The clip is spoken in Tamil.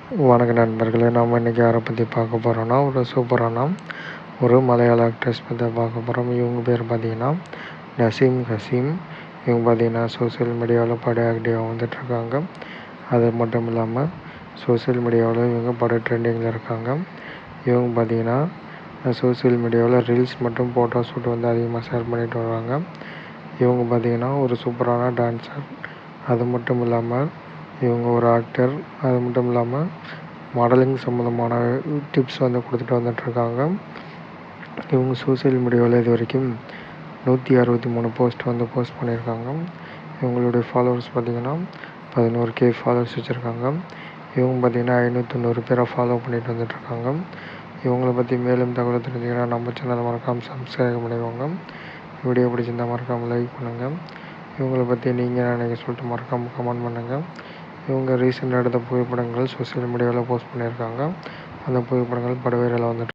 வணக்க நண்பர்களே, நாம் இன்றைக்கி யாரை பற்றி பார்க்க போகிறோன்னா, ஒரு சூப்பரான ஒரு மலையாள ஆக்ட்ரஸ் பற்றி பார்க்க போகிறோம். இவங்க பேர் பார்த்திங்கன்னா நசீம் ஹசீம். இவங்க பார்த்திங்கன்னா சோசியல் மீடியாவில் பட ஆக்டிவாக வந்துட்டுருக்காங்க. அது மட்டும் இல்லாமல் சோசியல் மீடியாவில் இவங்க பட ட்ரெண்டிங்கில் இருக்காங்க. இவங்க பார்த்திங்கன்னா சோசியல் மீடியாவில் ரீல்ஸ் மற்றும் ஃபோட்டோ ஷூட் அதிகமாக ஷேர் பண்ணிட்டு வராங்க. இவங்க பார்த்திங்கன்னா ஒரு சூப்பரான டான்ஸர். அது மட்டும் இல்லாமல் இவங்க ஒரு ஆக்டர். அது மட்டும் இல்லாமல் மாடலிங் சம்மந்தமான டிப்ஸ் கொடுத்துட்டு வந்துட்டுருக்காங்க. இவங்க சோசியல் மீடியாவில் இது வரைக்கும் 163 போஸ்ட் போஸ்ட் பண்ணியிருக்காங்க. இவங்களுடைய ஃபாலோவர்ஸ் பார்த்திங்கன்னா 11K ஃபாலோவர்ஸ் வச்சுருக்காங்க. இவங்க பார்த்திங்கன்னா 590 பேரை ஃபாலோ பண்ணிட்டு வந்துட்டுருக்காங்க. இவங்கள பற்றி மேலும் தகவல் தெரிஞ்சுக்கினா நம்ம சேனலை மறக்காமல் சப்ஸ்கிரைப் பண்ணிக்கோங்க. வீடியோ பிடிச்சிருந்தால் மறக்காமல் லைக் பண்ணுங்கள். இவங்கள பற்றி நீங்கள் நினைக்க சொல்லிட்டு மறக்காமல் கமெண்ட் பண்ணுங்கள். இவங்க ரீசெண்டாக எடுத்த புகைப்படங்கள் சோசியல் மீடியாவில் போஸ்ட் பண்ணியிருக்காங்க. அந்த புகைப்படங்கள் பட வைரலாக வந்துட்டு